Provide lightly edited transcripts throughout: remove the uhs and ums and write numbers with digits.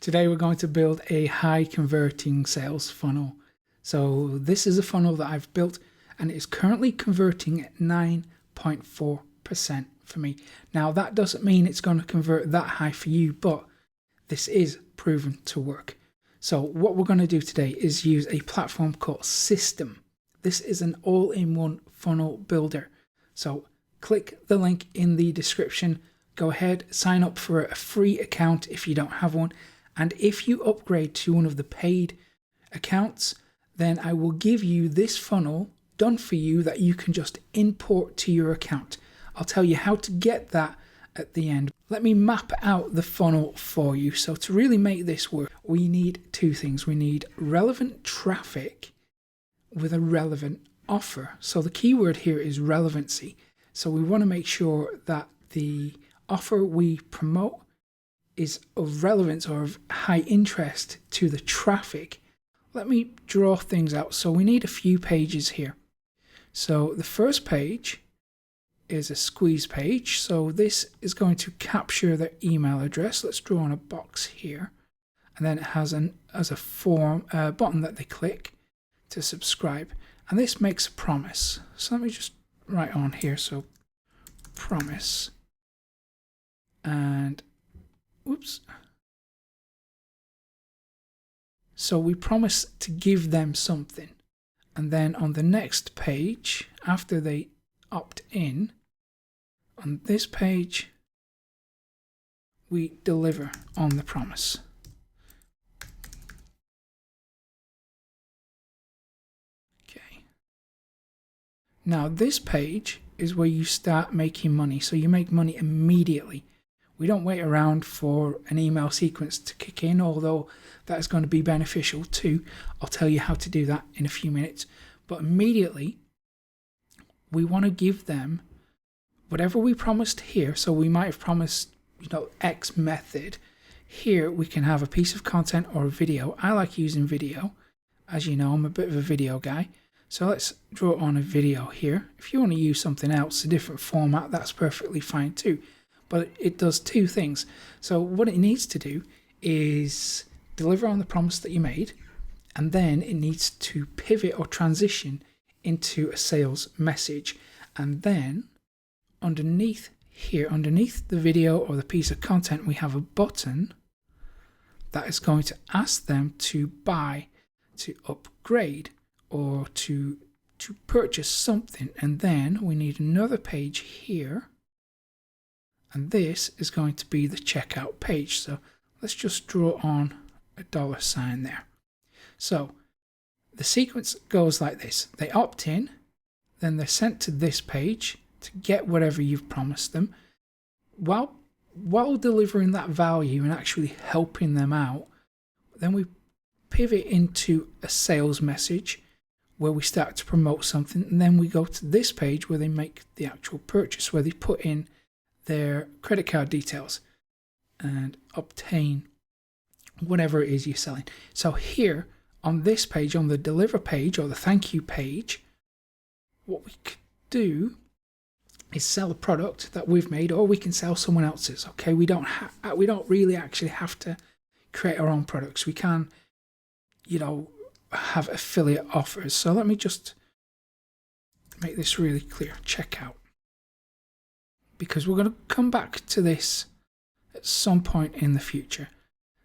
Today we're going to build a high converting sales funnel. So this is a funnel that I've built and it is currently converting at 9.4% for me. Now that doesn't mean it's going to convert that high for you, but this is proven to work. So what we're going to do today is use a platform called Systeme. This is an all-in-one funnel builder. So click the link in the description. Go ahead, sign up for a free account if you don't have one. And if you upgrade to one of the paid accounts, then I will give you this funnel done for you that you can just import to your account. I'll tell you how to get that at the end. Let me map out the funnel for you. So to really make this work, we need two things. We need relevant traffic with a relevant offer. So the keyword here is relevancy. So we want to make sure that the offer we promote is of relevance or of high interest to the traffic. Let me draw things out. So we need a few pages here. So the first page is a squeeze page. So this is going to capture their email address. Let's draw on a box here. And then it has a form button that they click to subscribe. And this makes a promise. So let me just write on here. So promise. And oops. So we promise to give them something. And then on the next page, after they opt in, on this page, we deliver on the promise. Okay. Now this page is where you start making money. So you make money immediately. We don't wait around for an email sequence to kick in, although that is going to be beneficial too. I'll tell you how to do that in a few minutes. But immediately, we want to give them whatever we promised here. So we might have promised, X method. Here we can have a piece of content or a video. I like using video. As you know, I'm a bit of a video guy. So let's draw on a video here. If you want to use something else, a different format, that's perfectly fine too. But it does two things. So what it needs to do is deliver on the promise that you made, and then it needs to pivot or transition into a sales message. And then underneath here, underneath the video or the piece of content, we have a button that is going to ask them to buy, to upgrade, or to purchase something. And then we need another page here. And this is going to be the checkout page. So let's just draw on a $sign there. So the sequence goes like this. They opt in, then they're sent to this page to get whatever you've promised them. While delivering that value and actually helping them out, then we pivot into a sales message where we start to promote something. And then we go to this page where they make the actual purchase, where they put in their credit card details and obtain whatever it is you're selling. So here on this page, on the deliver page or the thank you page, what we could do is sell a product that we've made, or we can sell someone else's. Okay, we don't really actually have to create our own products. We can, have affiliate offers. So let me just make this really clear. Checkout. Because we're going to come back to this at some point in the future.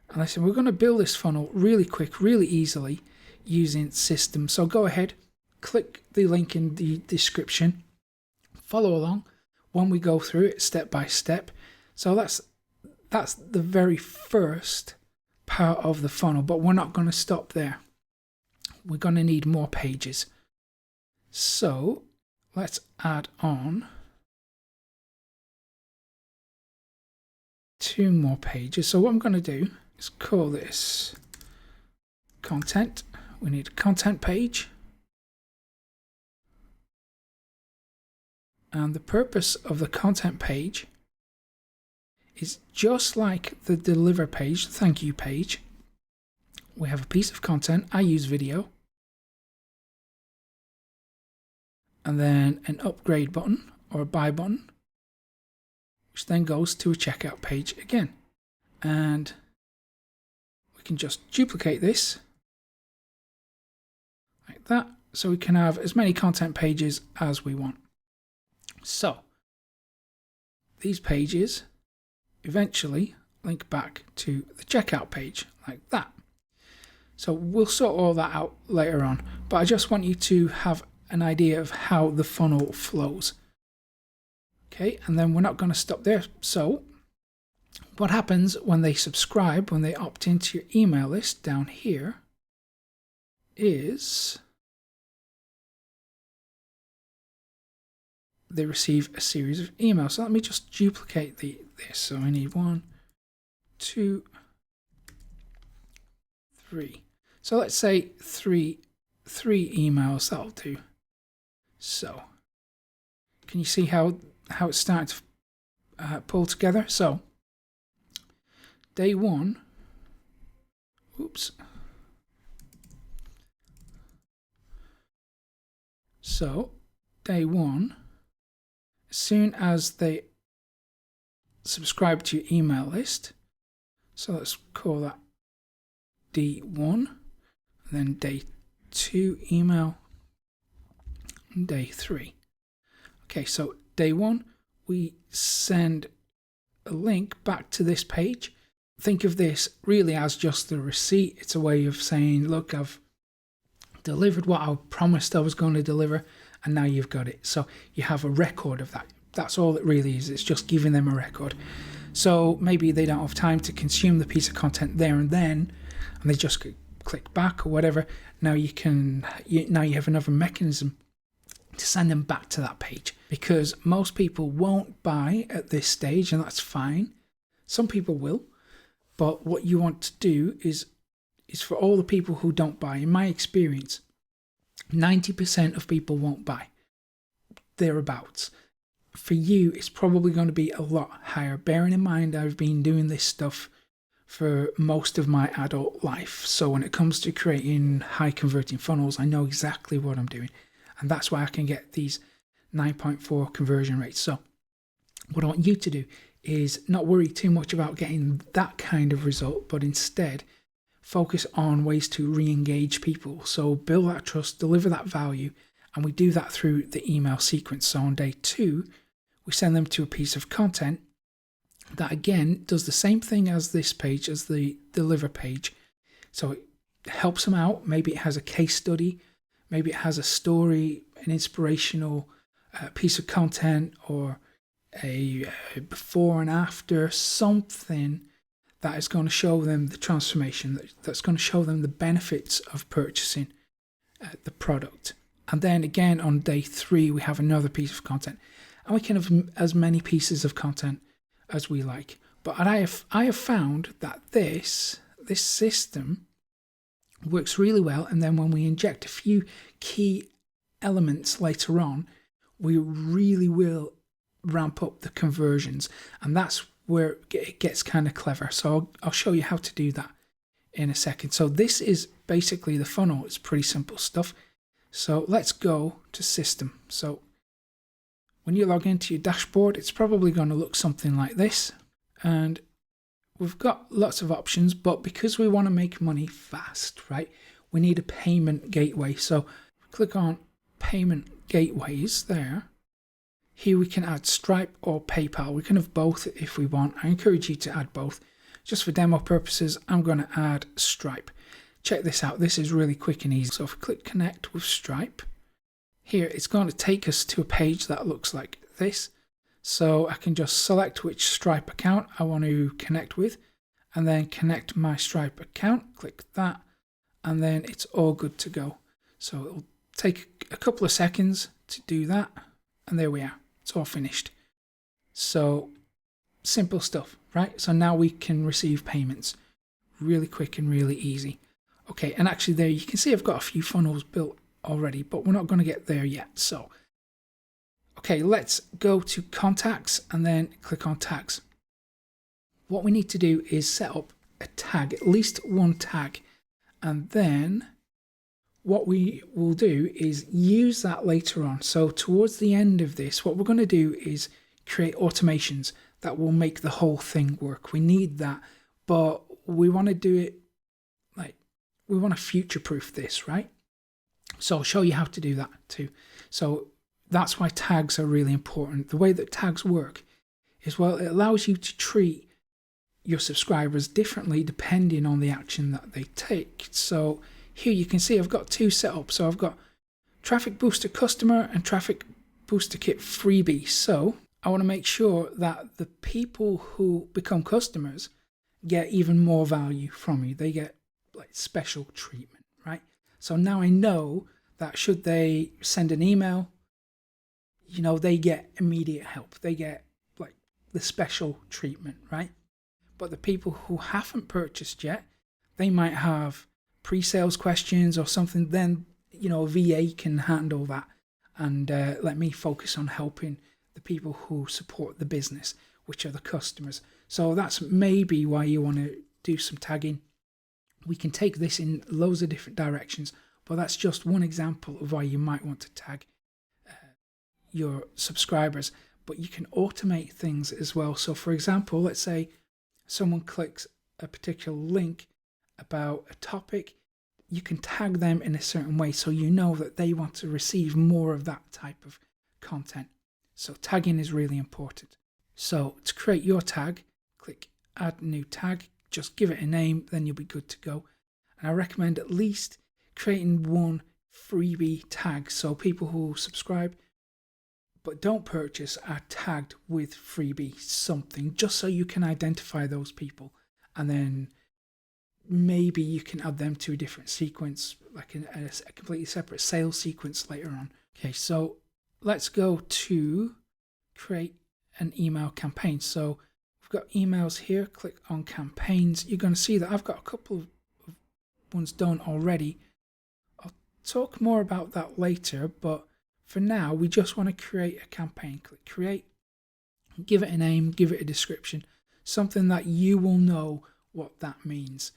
And listen, we're going to build this funnel really quick, really easily using Systeme. So go ahead, click the link in the description, follow along when we go through it step by step. So that's the very first part of the funnel, but we're not going to stop there. We're going to need more pages. So let's add on 2 more pages. So what I'm going to do is call this content. We need a content page. And the purpose of the content page is just like the deliver page, the thank you page. We have a piece of content. I use video. And then an upgrade button or a buy button, which then goes to a checkout page again. And can just duplicate this like that, so we can have as many content pages as we want. So these pages eventually link back to the checkout page like that. So we'll sort all that out later on, but I just want you to have an idea of how the funnel flows. Okay, and then we're not going to stop there. So what happens when they subscribe, when they opt into your email list down here, is they receive a series of emails. So let me just duplicate this. So I need 1, 2, 3. So let's say three emails, that'll do. So can you see how it's starting to pull together? So day 1, oops. So day 1, as soon as they subscribe to your email list, so let's call that D1, and then day 2 email, and day 3. Okay, so day 1, we send a link back to this page. Think of this really as just the receipt. It's a way of saying, look, I've delivered what I promised I was going to deliver, and now you've got it. So you have a record of that. That's all it really is. It's just giving them a record. So maybe they don't have time to consume the piece of content there and then, and they just click back or whatever. Now you have another mechanism to send them back to that page, because most people won't buy at this stage, and that's fine. Some people will, but what you want to do is for all the people who don't buy. In my experience, 90% of people won't buy, thereabouts. For you, it's probably going to be a lot higher. Bearing in mind, I've been doing this stuff for most of my adult life. So when it comes to creating high converting funnels, I know exactly what I'm doing. And that's why I can get these 9.4 conversion rates. So what I want you to do is not worry too much about getting that kind of result, but instead focus on ways to re-engage people. So build that trust, deliver that value, and we do that through the email sequence. So on day 2, we send them to a piece of content that again does the same thing as this page, as the deliver page. So it helps them out. Maybe it has a case study, maybe it has a story, an inspirational piece of content, or a before and after, something that is going to show them the transformation, that's going to show them the benefits of purchasing the product. And then again on day 3, we have another piece of content, and we can have as many pieces of content as we like. But I have found that this system works really well, and then when we inject a few key elements later on, we really will ramp up the conversions, and that's where it gets kind of clever. So I'll show you how to do that in a second. So this is basically the funnel. It's pretty simple stuff. So let's go to System. So when you log into your dashboard, it's probably going to look something like this, and we've got lots of options, but because we want to make money fast, right, we need a payment gateway. So click on payment gateways there. Here we can add Stripe or PayPal. We can have both if we want. I encourage you to add both. Just for demo purposes, I'm going to add Stripe. Check this out. This is really quick and easy. So if we click connect with Stripe, here it's going to take us to a page that looks like this. So I can just select which Stripe account I want to connect with, and then connect my Stripe account. Click that, and then it's all good to go. So it'll take a couple of seconds to do that, and there we are. It's all finished. So simple stuff, right? So now we can receive payments really quick and really easy. Okay, and actually there you can see I've got a few funnels built already, but we're not going to get there yet. So, okay, let's go to contacts and then click on tags. What we need to do is set up a tag, at least one tag, and then what we will do is use that later on. So towards the end of this, what we're going to do is create automations that will make the whole thing work. We need that, but we want to do it want to future-proof this, right? So I'll show you how to do that too. So that's why tags are really important. The way that tags work is, well, it allows you to treat your subscribers differently depending on the action that they take. So here you can see I've got two set up. So I've got Traffic Booster Customer and Traffic Booster Kit Freebie. So I want to make sure that the people who become customers get even more value from you. They get like special treatment, right? So now I know that should they send an email, you know, they get immediate help. They get like the special treatment, right? But the people who haven't purchased yet, they might have pre-sales questions or something. Then, you know, a VA can handle that and let me focus on helping the people who support the business, which are the customers. So that's maybe why you want to do some tagging. We can take this in loads of different directions, but that's just one example of why you might want to tag your subscribers. But you can automate things as well. So for example, let's say someone clicks a particular link about a topic, you can tag them in a certain way so you know that they want to receive more of that type of content. So tagging is really important. So to create your tag, click Add New Tag, just give it a name, then you'll be good to go. And I recommend at least creating one freebie tag so people who subscribe but don't purchase are tagged with freebie something, just so you can identify those people, and then maybe you can add them to a different sequence, like a completely separate sales sequence later on. Okay, so let's go to create an email campaign. So we've got emails here, click on campaigns. You're going to see that I've got a couple of ones done already. I'll talk more about that later, but for now, we just want to create a campaign. Click create, give it a name, give it a description, something that you will know what that means.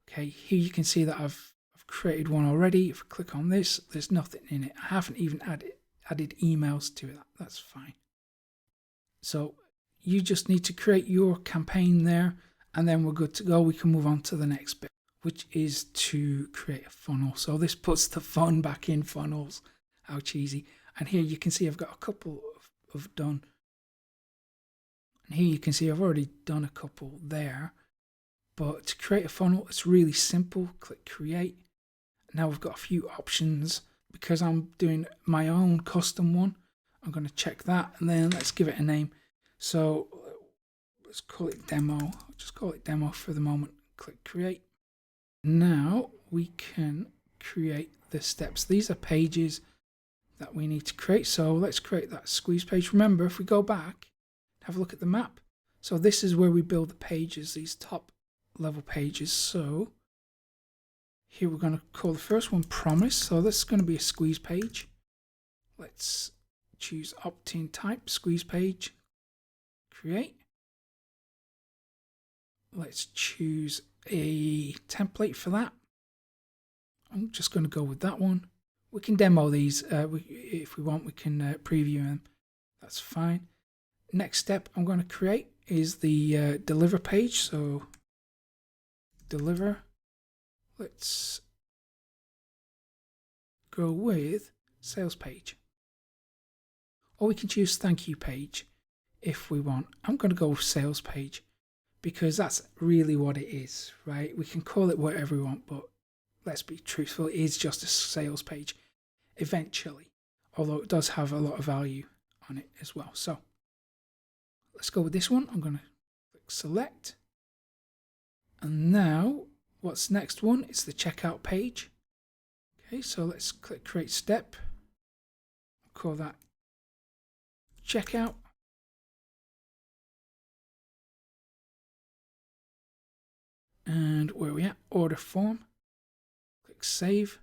Okay, here you can see that I've created one already. If I click on this, there's nothing in it. I haven't even added emails to it. That's fine. So you just need to create your campaign there, and then we're good to go. We can move on to the next bit, which is to create a funnel. So this puts the fun back in funnels. How cheesy. And here you can see I've got a couple of done. And here you can see I've already done a couple there. But to create a funnel, it's really simple. Click create. Now we've got a few options. Because I'm doing my own custom one, I'm going to check that, and then let's give it a name. So let's call it demo. I'll just call it demo for the moment. Click create. Now we can create the steps. These are pages that we need to create. So let's create that squeeze page. Remember, if we go back, have a look at the map. So this is where we build the pages, these top level pages. So here we're going to call the first one promise. So this is going to be a squeeze page. Let's choose opt-in type, squeeze page, create. Let's choose a template for that. I'm just going to go with that one. We can demo these if we want. We can preview them. That's fine. Next step I'm going to create is the deliver page. So deliver. Let's go with sales page. Or we can choose thank you page if we want. I'm going to go with sales page because that's really what it is, right? We can call it whatever we want, but let's be truthful, it is just a sales page eventually, although it does have a lot of value on it as well. So let's go with this one. I'm going to click select. And now what's next one? It's the checkout page. Okay, so let's click create step. I'll call that checkout. And where are we at? Order form. Click save.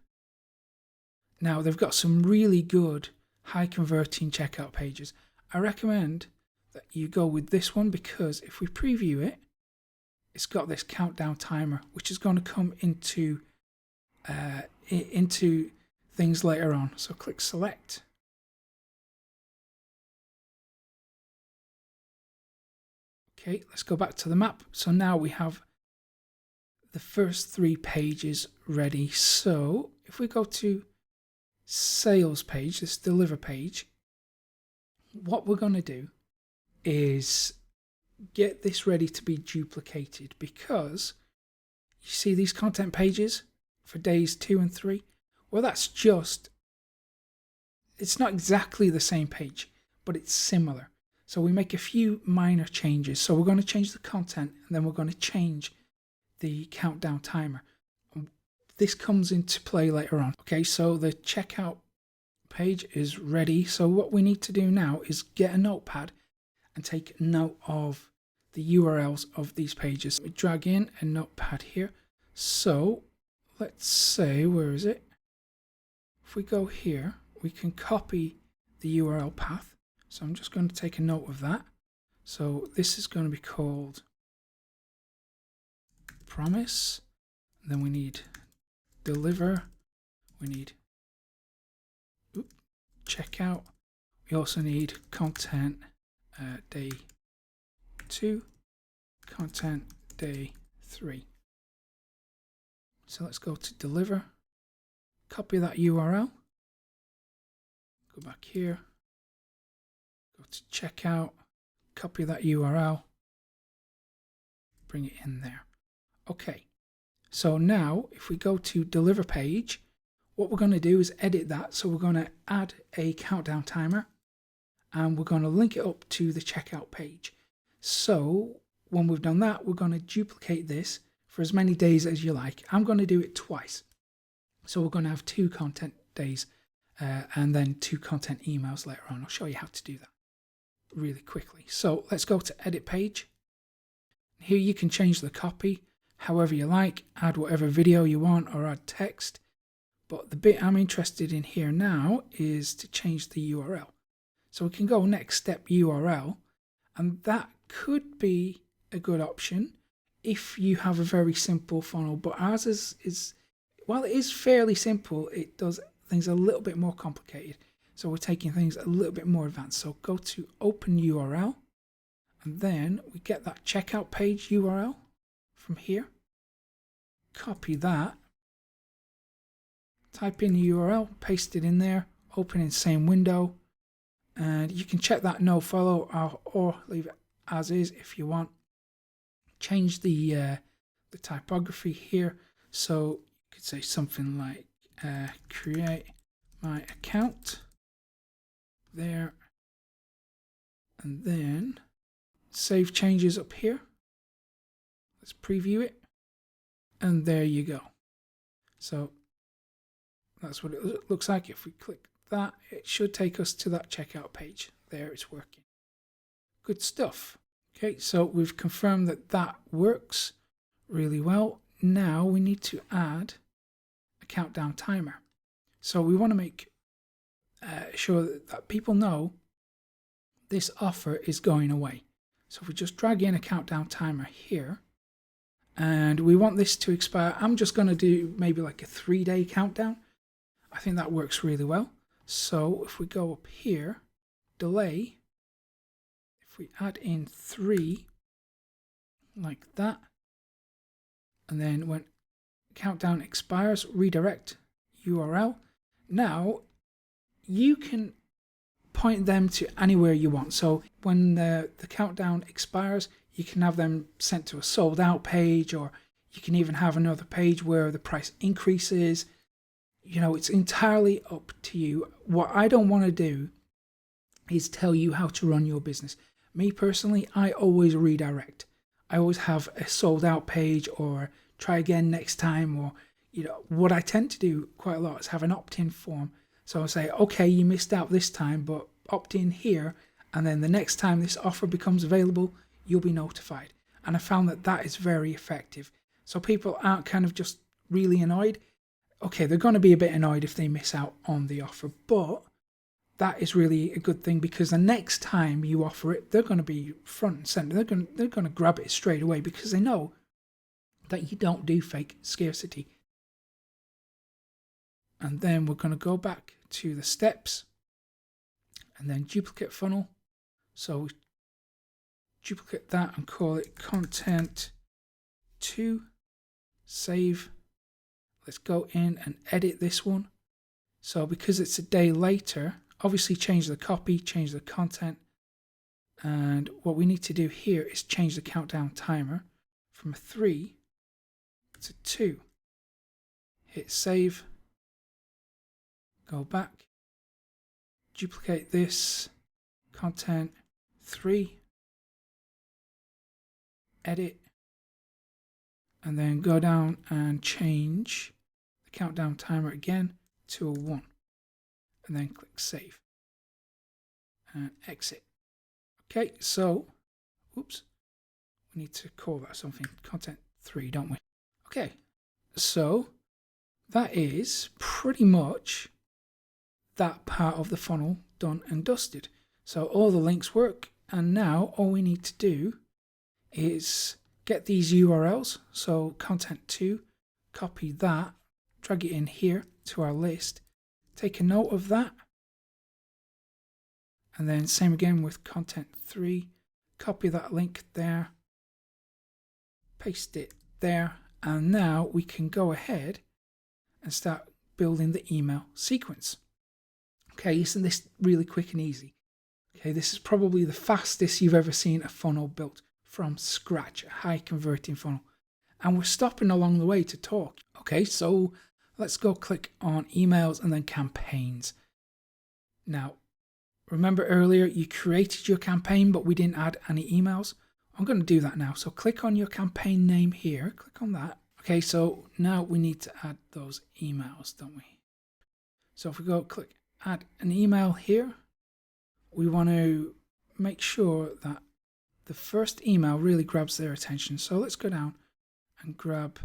Now they've got some really good high converting checkout pages. I recommend that you go with this one because if we preview it, it's got this countdown timer, which is going to come into things later on. So click select. Okay, let's go back to the map. So now we have the first 3 pages ready. So if we go to sales page, this deliver page, what we're going to do is get this ready to be duplicated, because you see these content pages for days 2 and 3. Well, that's just, it's not exactly the same page, but it's similar. So we make a few minor changes. So we're going to change the content, and then we're going to change the countdown timer. This comes into play later on. Okay, so the checkout page is ready. So what we need to do now is get a notepad and take note of the URLs of these pages. We drag in a notepad here. So let's say, where is it? If we go here, we can copy the URL path. So I'm just going to take a note of that. So this is going to be called promise. And then we need deliver. We need checkout. We also need content day 2, content day 3. So let's go to deliver, copy that URL, go back here, go to checkout, copy that URL, bring it in there. Okay, so now if we go to deliver page, what we're going to do is edit that. So we're going to add a countdown timer, and we're going to link it up to the checkout page. So when we've done that, we're going to duplicate this for as many days as you like. I'm going to do it twice. So we're going to have 2 content days and then 2 content emails later on. I'll show you how to do that really quickly. So let's go to edit page. Here you can change the copy however you like, add whatever video you want or add text. But the bit I'm interested in here now is to change the URL. So we can go next step URL, and that could be a good option if you have a very simple funnel. But ours is while it is fairly simple, it does things a little bit more complicated. So we're taking things a little bit more advanced. So go to open URL, and then we get that checkout page URL from here. Copy that. Type in the URL, paste it in there, open in the same window, and you can check that no follow or leave it as is if you want. Change the typography here, so you could say something like create my account there, and then save changes up here. Let's preview it, and there you go. So that's what it looks like. If we click that, it should take us to that checkout page. There, it's working. Good stuff. Okay, so we've confirmed that that works really well. Now we need to add a countdown timer. So we want to make sure that people know this offer is going away. So if we just drag in a countdown timer here, and we want this to expire, I'm just going to do maybe like a 3-day countdown. I think that works really well. So if we go up here, delay, if we add in 3 like that, and then when countdown expires, redirect URL. Now you can point them to anywhere you want. So when the countdown expires, you can have them sent to a sold out page, or you can even have another page where the price increases. You know, it's entirely up to you. What I don't want to do is tell you how to run your business. Me personally, I always redirect. I always have a sold out page, or try again next time, or what I tend to do quite a lot is have an opt-in form. So I'll say, okay, you missed out this time, but opt in here, and then the next time this offer becomes available, you'll be notified. And I found that that is very effective. So people aren't kind of just really annoyed. Okay, they're going to be a bit annoyed if they miss out on the offer, but that is really a good thing, because the next time you offer it, they're going to be front and center. They're going to grab it straight away, because they know that you don't do fake scarcity. And then we're going to go back to the steps, and then duplicate funnel. So duplicate that and call it content 2, save. Let's go in and edit this one. So because it's a day later, obviously change the copy, change the content. And what we need to do here is change the countdown timer from 3 to 2. Hit save. Go back. Duplicate this. Content 3. Edit. And then go down and change the countdown timer again to a 1. And then click save. And exit. Okay, so, oops, we need to call that something, content 3, don't we? Okay, so that is pretty much that part of the funnel done and dusted. So all the links work, and now all we need to do is get these URLs. So content 2, copy that, drag it in here to our list, take a note of that, and then same again with content 3, copy that link there, paste it there, and now we can go ahead and start building the email sequence. Okay, isn't this really quick and easy? Okay, this is probably the fastest you've ever seen a funnel built from scratch, a high converting funnel. And we're stopping along the way to talk. Okay, so let's go click on emails and then campaigns. Now, remember earlier you created your campaign, but we didn't add any emails. I'm going to do that now. So click on your campaign name here. Click on that. Okay, so now we need to add those emails, don't we? So if we go click add an email here, we want to make sure that the first email really grabs their attention. So let's go down and grab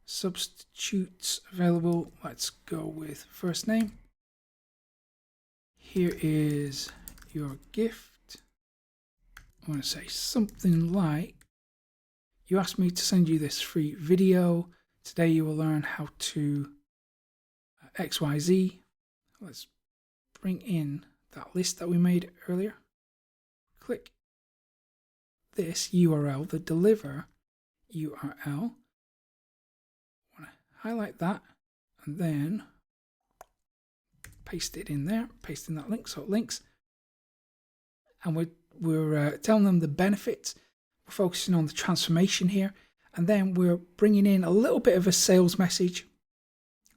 substitutes available. Let's go with first name. Here is your gift. I want to say something like, you asked me to send you this free video. Today you will learn how to XYZ. Let's bring in that list that we made earlier. Click this URL, the deliver URL. I want to highlight that and then paste it in there, paste in that link so it links. And we're telling them the benefits. We're focusing on the transformation here, and then we're bringing in a little bit of a sales message.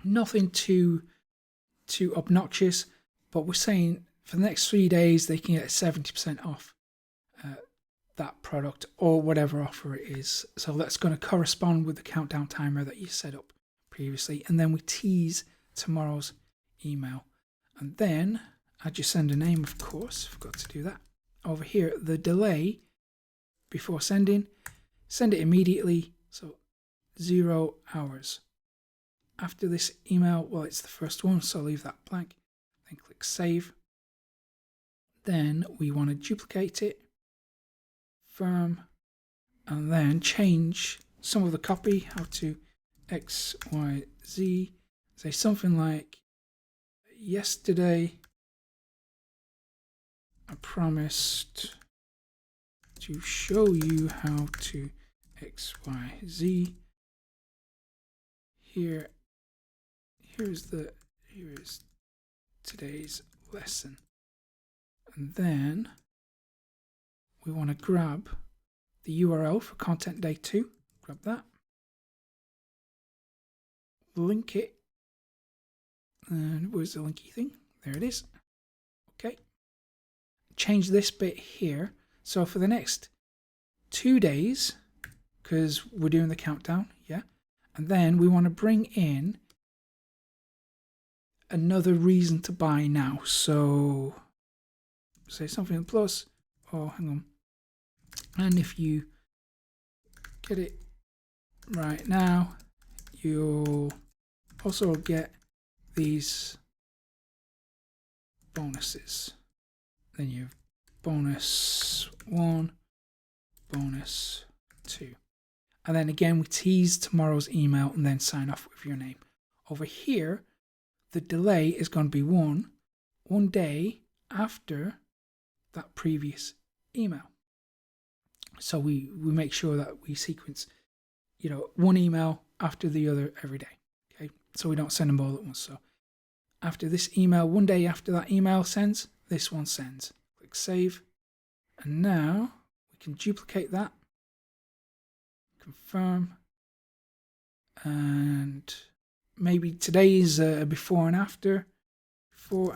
Nothing too obnoxious, but we're saying for the next 3 days they can get 70% off that product or whatever offer it is. So that's going to correspond with the countdown timer that you set up previously, and then we tease tomorrow's email. And then add your sender name, of course, forgot to do that. Over here, the delay before sending, send it immediately, so 0 hours. After this email, well, it's the first one, so leave that blank, then click save. Then we want to duplicate it, firm, and then change some of the copy, how to XYZ, say something like, yesterday I promised to show you how to XYZ. Here is today's lesson. And then we want to grab the URL for content day 2. Grab that. Link it. And where's the linky thing? There it is. Okay. Change this bit here. So for the next 2 days, because we're doing the countdown, yeah. And then we want to bring in another reason to buy now. So say something plus, oh, hang on. And if you get it right now, you'll also get these bonuses. Then you have bonus 1, bonus 2. And then again, we tease tomorrow's email and then sign off with your name. Over here, the delay is going to be one day after that previous email. So we make sure that we sequence, one email after the other every day. Okay, so we don't send them all at once. So after this email, 1 day after that email sends, this one sends. Click save. And now we can duplicate that, confirm, and maybe today's before and after, or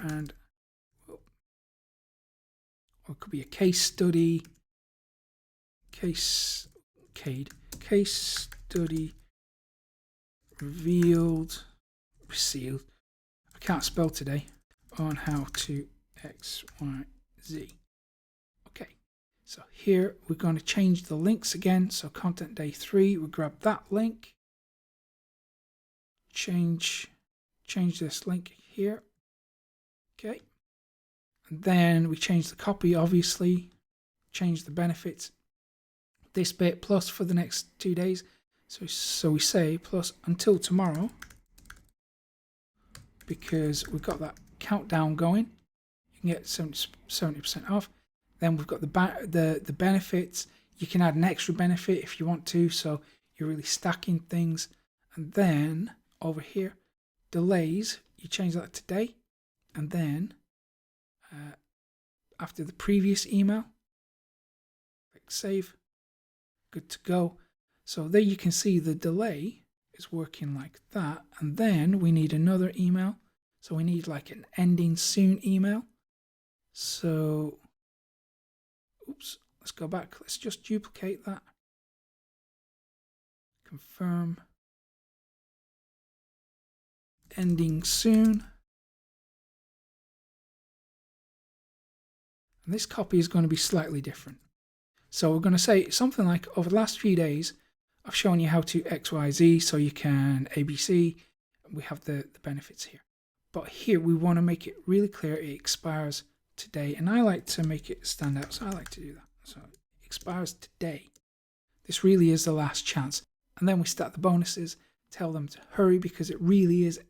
it could be a case study, case study received. I can't spell today, on how to XYZ. Okay, so here we're going to change the links again. So content day 3, we grab that link, change this link here. Okay, and then we change the copy, obviously, change the benefits, this bit plus for the next 2 days. So we say plus until tomorrow, because we've got that countdown going. You can get 70% off. Then we've got the benefits. You can add an extra benefit if you want to, so you're really stacking things. And then over here, delays, you change that to day. And then after the previous email, click save, good to go. So there you can see the delay is working like that. And then we need another email. So we need like an ending soon email. So, oops, let's go back. Let's just duplicate that. Confirm. Ending soon. And this copy is going to be slightly different. So we're going to say something like, over the last few days, I've shown you how to XYZ, so you can ABC. We have the benefits here. But here we want to make it really clear it expires today. And I like to make it stand out, so I like to do that. So it expires today. This really is the last chance. And then we start the bonuses, tell them to hurry because it really is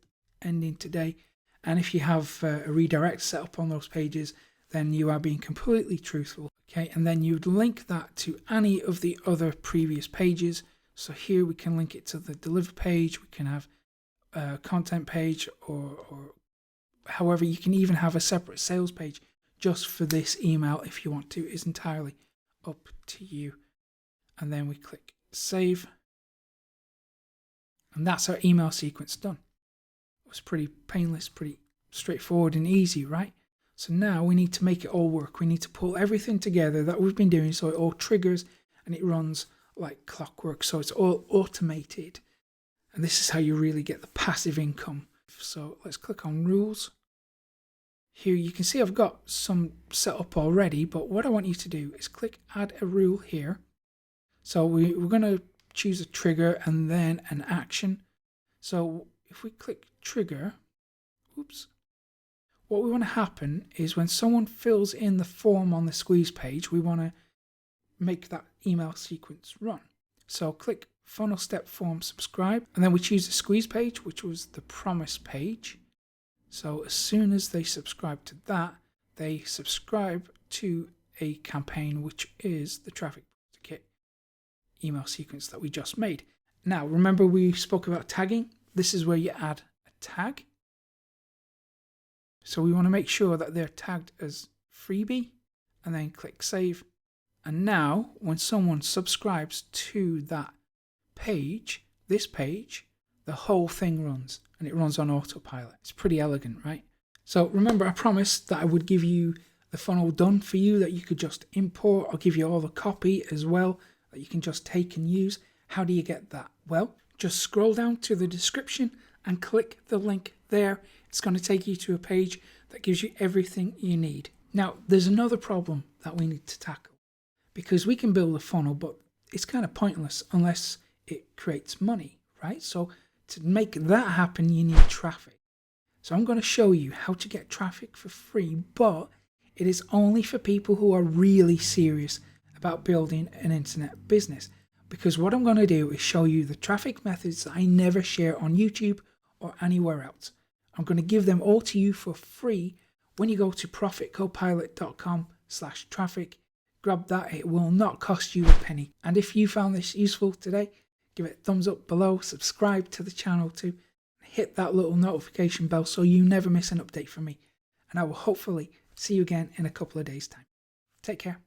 ending today. And if you have a redirect set up on those pages, then you are being completely truthful. Okay, and then you'd link that to any of the other previous pages. So here we can link it to the deliver page. We can have a content page, or however, you can even have a separate sales page just for this email if you want to. It's entirely up to you. And then we click save. And that's our email sequence done. It was pretty painless, pretty straightforward and easy, right? So now we need to make it all work. We need to pull everything together that we've been doing so it all triggers and it runs like clockwork. So it's all automated. And this is how you really get the passive income. So let's click on rules. Here you can see I've got some set up already, but what I want you to do is click add a rule here. So we're going to choose a trigger and then an action. So if we click trigger, oops. What we want to happen is when someone fills in the form on the squeeze page, we want to make that email sequence run. So click funnel step form subscribe, and then we choose the squeeze page, which was the promise page. So as soon as they subscribe to that, they subscribe to a campaign, which is the traffic kit email sequence that we just made. Now, remember we spoke about tagging? This is where you add a tag. So we want to make sure that they're tagged as freebie and then click save. And now when someone subscribes to that page, this page, the whole thing runs and it runs on autopilot. It's pretty elegant, right? So remember I promised that I would give you the funnel done for you that you could just import. I'll give you all the copy as well that you can just take and use. How do you get that? Well, just scroll down to the description and click the link there. It's going to take you to a page that gives you everything you need. Now, there's another problem that we need to tackle, because we can build a funnel, but it's kind of pointless unless it creates money, right? So to make that happen, you need traffic. So I'm going to show you how to get traffic for free, but it is only for people who are really serious about building an internet business. Because what I'm going to do is show you the traffic methods that I never share on YouTube or anywhere else. I'm going to give them all to you for free when you go to profitcopilot.com/traffic. Grab that. It will not cost you a penny. And if you found this useful today, give it a thumbs up below, subscribe to the channel too, hit that little notification bell so you never miss an update from me. And I will hopefully see you again in a couple of days' time. Take care.